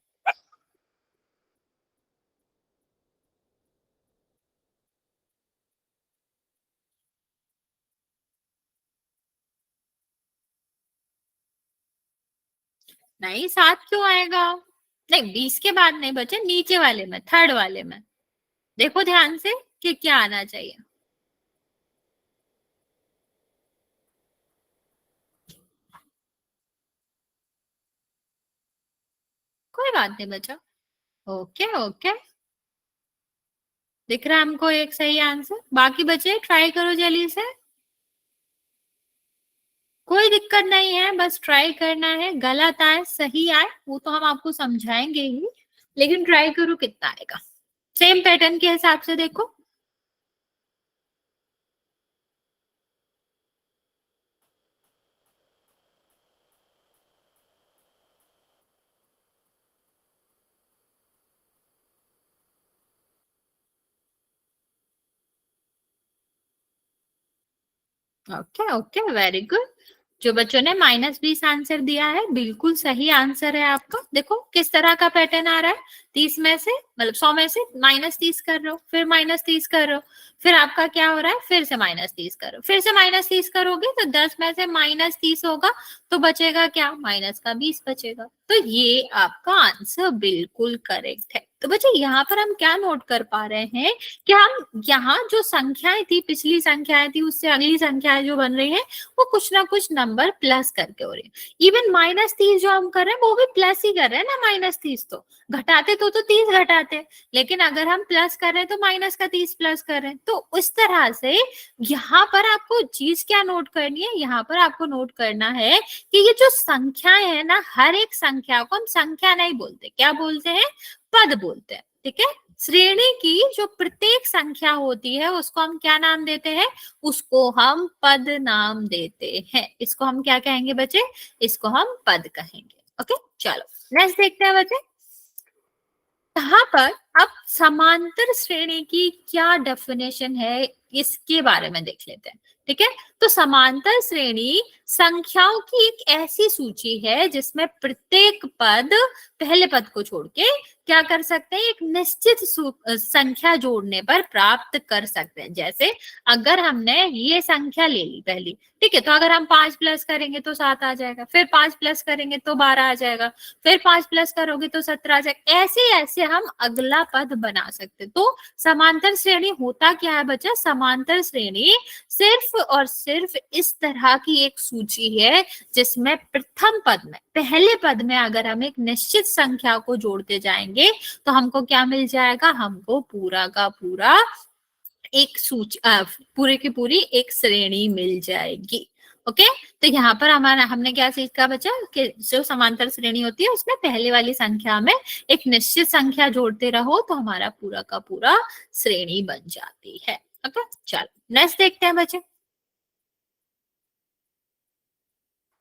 नहीं, 7 क्यों आएगा? नहीं, 20 के बाद नहीं बचे, नीचे वाले में, थर्ड वाले में देखो ध्यान से कि क्या आना चाहिए। कोई बात नहीं बच्चा। ओके ओके, दिख रहा है हमको एक सही आंसर। बाकी बचे ट्राई करो जल्दी से। कोई दिक्कत नहीं है, बस ट्राई करना है। गलत आए सही आए वो तो हम आपको समझाएंगे ही, लेकिन ट्राई करो कितना आएगा। सेम पैटर्न के हिसाब से देखो। Okay okay, very good. जो बच्चों ने -20 आंसर दिया है बिल्कुल सही आंसर है आपका। देखो किस तरह का पैटर्न आ रहा है। 30 में से मतलब 100 में से -30 कर रहे हो, फिर -30 कर रहे हो, फिर आपका क्या हो रहा है? फिर से -30 करो, फिर से -30 करोगे तो 10 में से -30 होगा तो बचेगा क्या? माइनस का 20 बचेगा। तो ये आपका आंसर बिल्कुल करेक्ट है। तो बच्चे यहाँ पर हम क्या नोट कर पा रहे हैं कि हम यहाँ जो संख्याएं थी, पिछली संख्याएं थी, उससे अगली संख्याएं जो बन रही है वो कुछ ना कुछ नंबर प्लस करके हो रही है। इवन -30 जो हम कर रहे हैं वो भी प्लस ही कर रहे हैं ना। -30 तो घटाते तो 30 घटाते, लेकिन अगर हम प्लस कर रहे हैं तो माइनस का 30 प्लस कर रहे हैं। तो उस तरह से यहाँ पर आपको चीज क्या नोट करनी है? यहाँ पर आपको नोट करना है कि ये जो संख्याएं है ना, हर एक संख्या को हम संख्या नहीं बोलते, क्या बोलते हैं? पद बोलते हैं। ठीक है, श्रेणी की जो प्रत्येक संख्या होती है उसको हम क्या नाम देते हैं? उसको हम पद नाम देते हैं। इसको हम क्या कहेंगे बच्चे? इसको हम पद कहेंगे। ओके, चलो नेक्स्ट देखते हैं बच्चे। यहाँ पर अब समांतर श्रेणी की क्या डेफिनेशन है इसके बारे में देख लेते हैं। ठीक है, तो समांतर श्रेणी संख्याओं की एक ऐसी सूची है जिसमें प्रत्येक पद पहले पद को छोड़ के क्या कर सकते हैं? एक निश्चित संख्या जोड़ने पर प्राप्त कर सकते हैं। जैसे अगर हमने ये संख्या ले ली पहली, ठीक है, तो अगर हम 5 प्लस करेंगे तो 7 आ जाएगा, फिर 5 प्लस करेंगे तो 12 आ जाएगा, फिर 5 प्लस करोगे तो 17 आ जाएगा। ऐसे ऐसे हम अगला पद बना सकते। तो समांतर श्रेणी होता क्या है बच्चा? समांतर श्रेणी सिर्फ और सिर्फ इस तरह की एक सूची है जिसमें प्रथम पद में, पहले पद में अगर हम एक निश्चित संख्या को जोड़ते जाएंगे तो हमको क्या मिल जाएगा? हमको पूरा का पूरा एक सूची पूरे की पूरी एक श्रेणी मिल जाएगी। ओके, तो यहाँ पर हमारा हमने क्या सीखा बच्चा कि जो समांतर श्रेणी होती है उसमें पहले वाली संख्या में एक निश्चित संख्या जोड़ते रहो तो हमारा पूरा का पूरा श्रेणी बन जाती है। ओके, चलो नेक्स्ट देखते हैं बच्चे।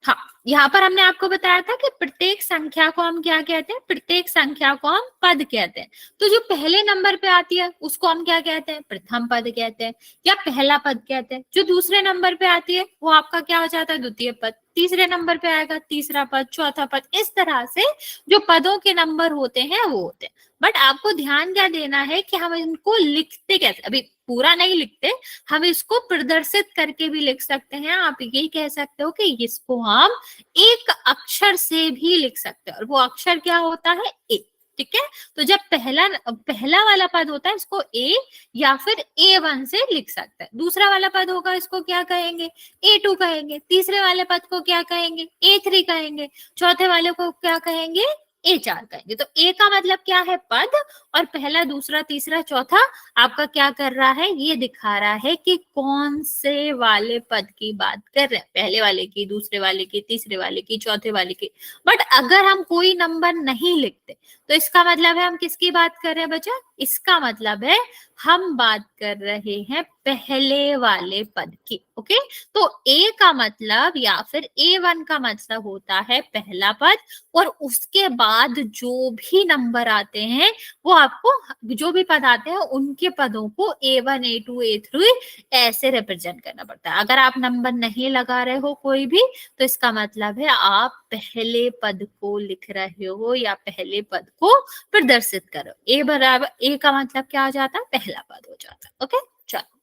हाँ, यहाँ पर हमने आपको बताया था कि प्रत्येक संख्या को हम क्या कहते हैं, प्रत्येक संख्या को हम पद कहते हैं। तो जो पहले नंबर पे आती है उसको हम क्या कहते हैं, प्रथम पद कहते हैं या पहला पद कहते हैं। जो दूसरे नंबर पे आती है वो आपका क्या हो जाता है, द्वितीय पद। तीसरे नंबर पे आएगा तीसरा पद, चौथा पद। इस तरह से जो पदों के नंबर होते हैं वो होते हैं। बट आपको ध्यान क्या देना है कि हम इनको लिखते कैसे, अभी पूरा नहीं लिखते, हम इसको प्रदर्शित करके भी लिख सकते हैं। आप ये कह सकते हो कि इसको हम एक अक्षर से भी लिख सकते हैं और वो अक्षर क्या होता है, ए। ठीक है, तो जब पहला पहला वाला पद होता है इसको ए या फिर A1 से लिख सकते हैं। दूसरा वाला पद होगा इसको क्या कहेंगे, A2 कहेंगे। तीसरे वाले पद को क्या कहेंगे, A3 कहेंगे। चौथे वाले को क्या कहेंगे, A4 कहेंगे। तो ए का मतलब क्या है, पद, और पहला दूसरा तीसरा चौथा आपका क्या कर रहा है, ये दिखा रहा है कि कौन से वाले पद की बात कर रहे हैं, पहले वाले की, दूसरे वाले की, तीसरे वाले की, चौथे वाले की। बट अगर हम कोई नंबर नहीं लिखते तो इसका मतलब है हम किसकी बात कर रहे हैं बच्चा, इसका मतलब है हम बात कर रहे हैं पहले वाले पद की। ओके, तो ए का मतलब या फिर A1 का मतलब होता है पहला पद, और उसके बाद जो भी नंबर आते हैं वो आपको, जो भी पद आते हैं उनके पदों को A1 A2 A3 ऐसे रिप्रेजेंट करना पड़ता है। अगर आप नंबर नहीं लगा रहे हो कोई भी तो इसका मतलब है आप पहले पद को लिख रहे हो या पहले पद को प्रदर्शित करो। ए बराबर, ए का मतलब क्या हो जाता है, पहला पद हो जाता है। ओके, चलो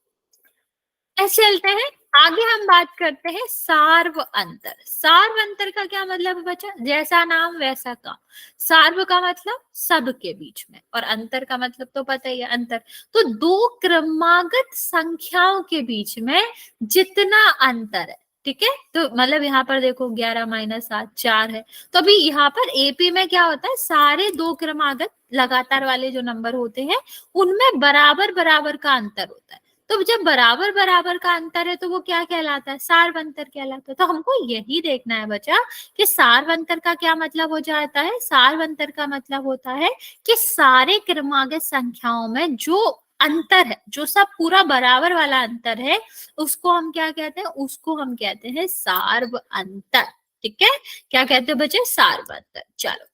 ऐसे चलते हैं आगे। हम बात करते हैं सार्व अंतर। सार्व अंतर का क्या मतलब है बच्चा, जैसा नाम वैसा काम। सार्व का मतलब सब के बीच में, और अंतर का मतलब तो पता ही है, अंतर। तो दो क्रमागत संख्याओं के बीच में जितना अंतर है, ठीक है, तो मतलब यहाँ पर देखो 11 माइनस 7 4 है। तो अभी यहाँ पर एपी में क्या होता है, सारे दो क्रमागत लगातार वाले जो नंबर होते हैं उनमें बराबर बराबर का अंतर होता है। तो जब बराबर बराबर का अंतर है तो वो क्या कहलाता है, सार्वंतर कहलाता है। तो हमको यही देखना है बच्चा कि सार्वंतर का क्या मतलब हो जाता है। सार्वंतर का मतलब होता है कि सारे क्रमागत संख्याओं में जो अंतर है, जो सब पूरा बराबर वाला अंतर है, उसको हम क्या कहते हैं, उसको हम कहते हैं सार्व अंतर। ठीक है, क्या कहते हैं बच्चे, सार्व अंतर। चलो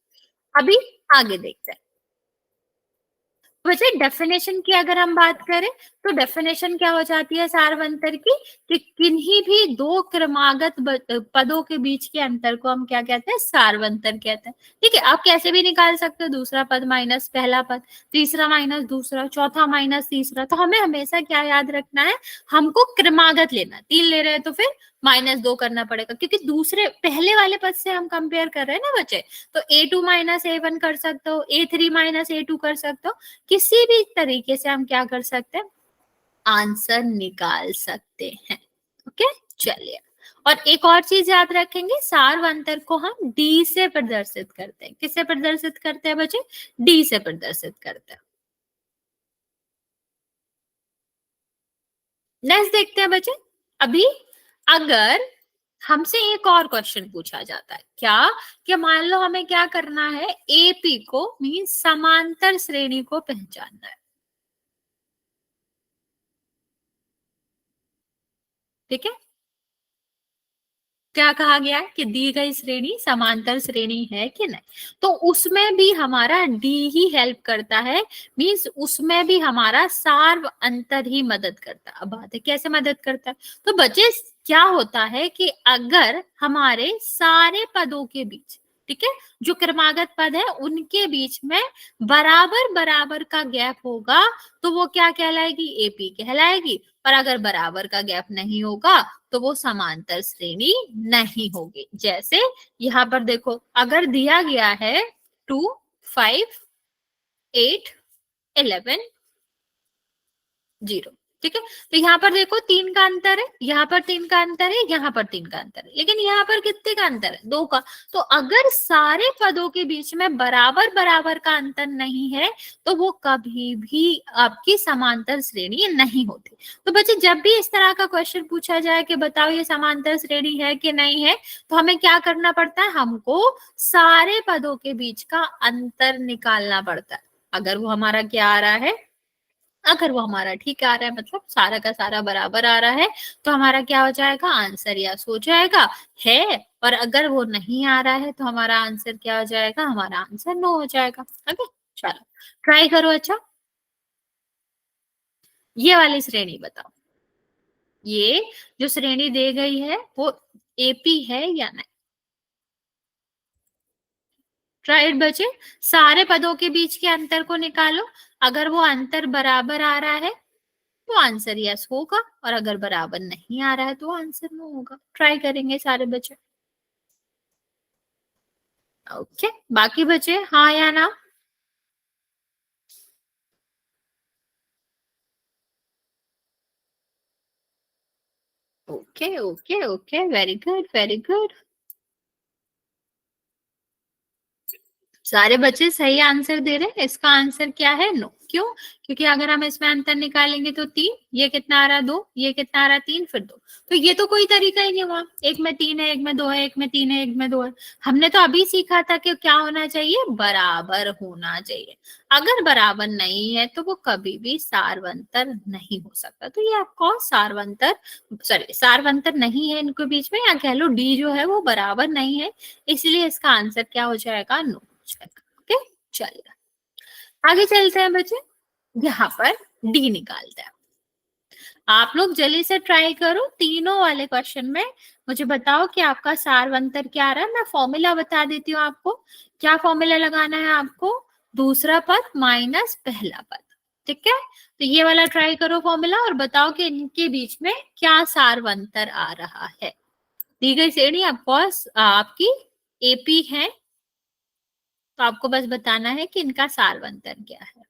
अभी आगे देखते हैं। वैसे डेफिनेशन की अगर हम बात करें तो डेफिनेशन क्या हो जाती है सार्वंतर की, कि किन्हीं भी दो क्रमागत पदों के बीच के अंतर को हम क्या कहते हैं, सार्वंतर कहते हैं। ठीक है, आप कैसे भी निकाल सकते हो, दूसरा पद माइनस पहला पद, तीसरा माइनस दूसरा, चौथा माइनस तीसरा। तो हमें हमेशा क्या याद रखना है, हमको क्रमागत लेना। 3 ले रहे हैं तो फिर -2 करना पड़ेगा, क्योंकि दूसरे पहले वाले पद से हम कंपेयर कर रहे हैं ना बच्चे। तो A2 माइनस A1 कर सकते हो, A3 माइनस A2 कर सकते हो। किसी भी तरीके से हम क्या कर सकते हैं, आंसर निकाल सकते हैं। ओके, चलिए। और एक और चीज याद रखेंगे, सार्वंतर को हम डी से प्रदर्शित करते हैं। किससे प्रदर्शित करते हैं बच्चे, डी से प्रदर्शित करते हैं। नेक्स्ट देखते हैं बच्चे। अभी अगर हमसे एक और क्वेश्चन पूछा जाता है, क्या, कि मान लो हमें क्या करना है, एपी को मीन समांतर श्रेणी को पहचानना है। ठीक है, क्या कहा गया है कि दी गई श्रेणी समांतर श्रेणी है कि नहीं, तो उसमें भी हमारा डी ही हेल्प करता है। मींस उसमें भी हमारा सार्व अंतर ही मदद करता है। अब बात है कैसे मदद करता है, तो बच्चे क्या होता है कि अगर हमारे सारे पदों के बीच, ठीक है, जो क्रमागत पद है उनके बीच में बराबर बराबर का गैप होगा तो वो क्या कहलाएगी, एपी कहलाएगी। और अगर बराबर का गैप नहीं होगा तो वो समांतर श्रेणी नहीं होगी। जैसे यहाँ पर देखो, अगर दिया गया है 2 5 8 11 0, ठीक है। तो यहाँ पर देखो 3 का अंतर है, यहाँ पर 3 का अंतर है, यहाँ पर 3 का अंतर है, लेकिन यहाँ पर कितने का अंतर है? 2 का। तो अगर सारे पदों के बीच में बराबर बराबर का अंतर नहीं है तो वो कभी भी आपकी समांतर श्रेणी नहीं होती। तो बच्चे जब भी इस तरह का क्वेश्चन पूछा जाए कि बताओ ये समांतर श्रेणी है कि नहीं है, तो हमें क्या करना पड़ता है? हमको सारे पदों के बीच का अंतर निकालना पड़ता है। अगर वो हमारा क्या आ रहा है, अगर वो हमारा ठीक आ रहा है, मतलब सारा का सारा बराबर आ रहा है, तो हमारा क्या हो जाएगा? आंसर यस हो जाएगा है। और अगर वो नहीं आ रहा है तो हमारा आंसर क्या हो जाएगा? हमारा आंसर नो हो जाएगा। ओके, चलो ट्राई करो। अच्छा, ये वाली श्रेणी बताओ, ये जो श्रेणी दी गई है वो एपी है या नहीं? राइट बच्चे, सारे पदों के बीच के अंतर को निकालो। अगर वो अंतर बराबर आ रहा है तो आंसर यस होगा, और अगर बराबर नहीं आ रहा है तो आंसर नो होगा। ट्राई करेंगे सारे बच्चे। ओके, बाकी बच्चे हाँ या ना? Okay okay okay, very good very good. सारे बच्चे सही आंसर दे रहे हैं। इसका आंसर क्या है? नो। क्यों? क्योंकि अगर हम इसमें अंतर निकालेंगे तो 3, ये कितना आ रहा? 2, ये कितना आ रहा? 3, फिर 2। तो ये तो कोई तरीका ही नहीं हुआ। एक में 3 है, एक में 2 है, एक में 3 है, एक में 2 है। हमने तो अभी सीखा था कि क्या होना चाहिए? बराबर होना चाहिए। अगर बराबर नहीं है तो वो कभी भी सारवंतर नहीं हो सकता। तो ये आपको सारवंतर, सॉरी सारवंतर नहीं है इनके बीच में, या कह लो डी जो है वो बराबर नहीं है, इसलिए इसका आंसर क्या हो जाएगा? नो हो जाएगा। ओके, चलिए आगे चलते हैं बच्चे। यहाँ पर डी निकालते हैं। आप लोग जल्दी से ट्राई करो, तीनों वाले क्वेश्चन में मुझे बताओ कि आपका सारवंतर क्या आ रहा है। मैं फॉर्मूला बता देती हूँ आपको। क्या फॉर्मूला लगाना है आपको? दूसरा पद माइनस पहला पद। ठीक है, तो ये वाला ट्राई करो फॉर्मूला, और बताओ कि इनके बीच में क्या सारवंतर आ रहा है। दी गई श्रेणी ऑफकोर्स आपकी एपी है, तो आपको बस बताना है कि इनका सारवंतर क्या है।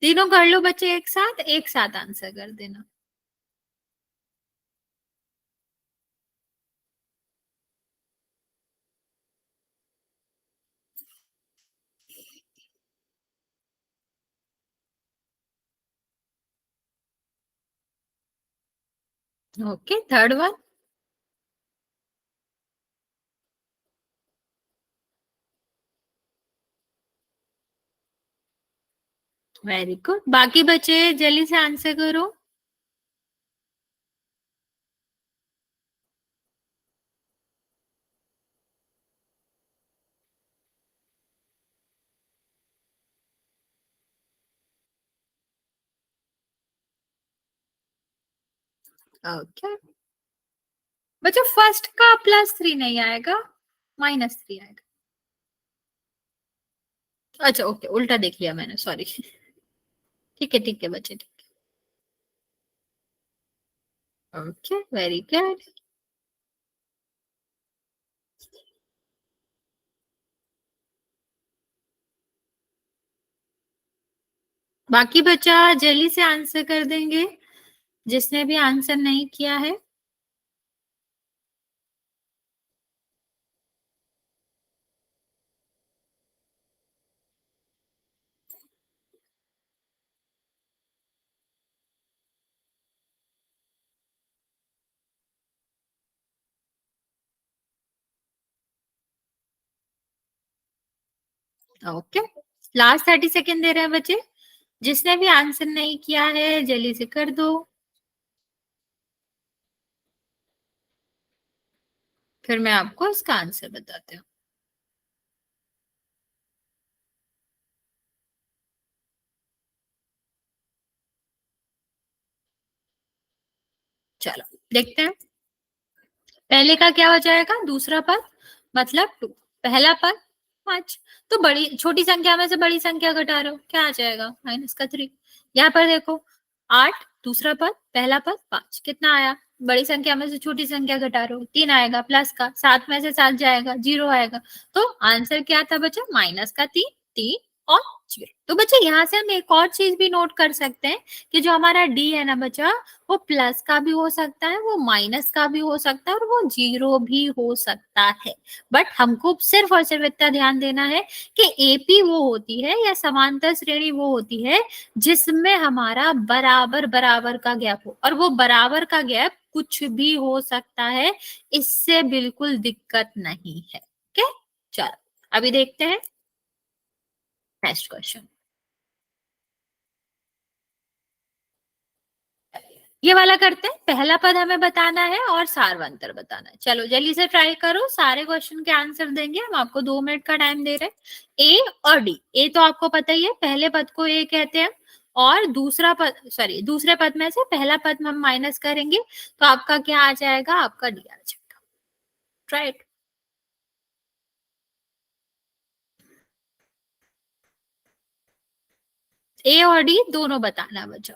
तीनों कर लो बच्चे, एक साथ आंसर कर देना। Okay, third one. Very good, बाकी बच्चे जल्दी से आंसर करो। ओके बच्चों, फर्स्ट का +3 नहीं आएगा, -3 आएगा। अच्छा ओके, उल्टा देख लिया मैंने, सॉरी। ठीक है बच्चे, ठीक है। Okay, very good. बाकी बच्चा जल्दी से आंसर कर देंगे, जिसने भी आंसर नहीं किया है। ओके, लास्ट 30 सेकेंड दे रहे हैं बच्चे। जिसने भी आंसर नहीं किया है जल्दी से कर दो, फिर मैं आपको इसका आंसर बताती हूँ। चलो देखते हैं। पहले का क्या हो जाएगा, दूसरा पद मतलब 2, पहला पद 5। तो बड़ी छोटी संख्या में से बड़ी संख्या घटा रहे हो, क्या आ जाएगा, -3। यहाँ पर देखो 8 दूसरा पद पहला पद 5, कितना आया, बड़ी संख्या में से छोटी संख्या घटा रहे हो, 3 आएगा प्लस का, 7 में से 7 जाएगा, 0 आएगा। तो आंसर क्या था बच्चा, -3, 3 और 0। तो बच्चे यहाँ से हम एक और चीज भी नोट कर सकते हैं कि जो हमारा डी है ना बच्चा, वो प्लस का भी हो सकता है, वो माइनस का भी हो सकता है, और वो 0 भी हो सकता है। बट हमको सिर्फ और सिर्फ इतना ध्यान देना है कि एपी वो होती है या समांतर श्रेणी वो होती है जिसमें हमारा बराबर बराबर का गैप हो, और वो बराबर का गैप कुछ भी हो सकता है, इससे बिल्कुल दिक्कत नहीं है। ओके, चलो अभी देखते हैं नेक्स्ट क्वेश्चन। ये वाला करते हैं, पहला पद हमें बताना है और सार्वंतर बताना है। चलो जल्दी से ट्राई करो, सारे क्वेश्चन के आंसर देंगे हम, आपको 2 मिनट का टाइम दे रहे हैं। ए और डी, ए तो आपको पता ही है, पहले पद को ए कहते हैं, और दूसरा पद, सॉरी दूसरे पद में से पहला पद हम माइनस करेंगे, तो आपका क्या आ जाएगा, आपका डी आ जाएगा, राइट। ए और डी दोनों बताना बच्चा।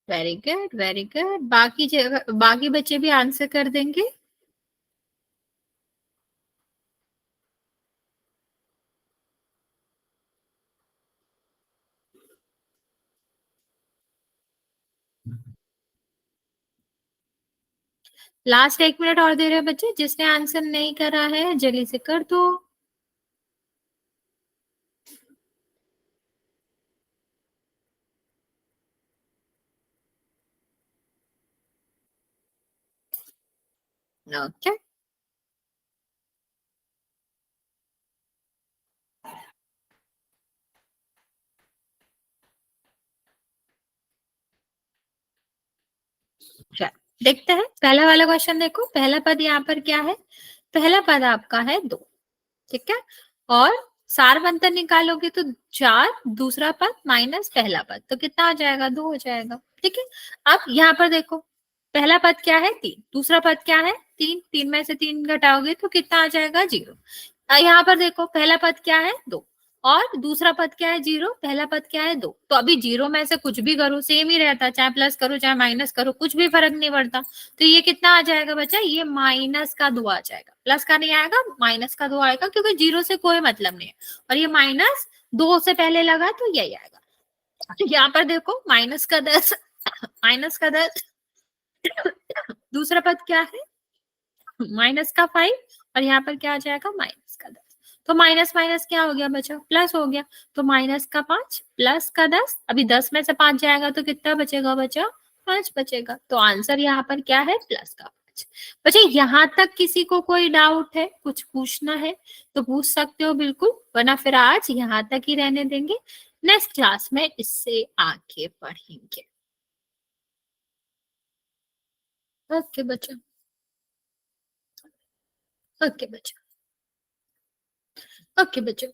वेरी गुड वेरी गुड, बाकी जगह बाकी बच्चे भी आंसर कर देंगे। लास्ट 1 मिनट और दे रहे हैं बच्चे, जिसने आंसर नहीं करा है जल्दी से कर दो। ओके, चलो देखते हैं पहला वाला क्वेश्चन। देखो पहला पद यहाँ पर क्या है, पहला पद आपका है 2, ठीक है, और सारवंतर निकालोगे तो 4 दूसरा पद माइनस पहला पद, तो कितना आ जाएगा, 2 हो जाएगा, ठीक है। अब यहाँ पर देखो पहला पद क्या है, 3, दूसरा पद क्या है, 3, 3 में से 3 घटाओगे तो कितना आ जाएगा, 0। यहाँ पर देखो पहला पद क्या है, 2, और दूसरा पद क्या है, 0, पहला पद क्या है, 2। तो अभी 0 में से कुछ भी करो सेम ही रहता, चाहे प्लस करो चाहे माइनस करो, कुछ भी फर्क नहीं पड़ता। तो ये कितना आ जाएगा बच्चा, ये -2 आ जाएगा, प्लस का नहीं आएगा, -2 आएगा, क्योंकि 0 से कोई मतलब नहीं है, और ये -2 से पहले लगा तो यही आएगा। यहाँ पर देखो -10 -10, दूसरा पद क्या है, -5, और यहाँ पर क्या आ जाएगा, -10। तो माइनस माइनस क्या हो गया बचा, प्लस हो गया। तो -5 +10, अभी 10 में से 5 जाएगा तो कितना बचेगा बचा, 5 बचेगा। तो आंसर यहाँ पर क्या है, +5। बच्चे यहाँ तक किसी को कोई डाउट है, कुछ पूछना है तो पूछ सकते हो बिल्कुल, वरना फिर आज यहाँ तक ही रहने देंगे, नेक्स्ट क्लास में इससे आगे बढ़ेंगे। ओके बच्चा, ओके बच्चा, ओके बच्चा।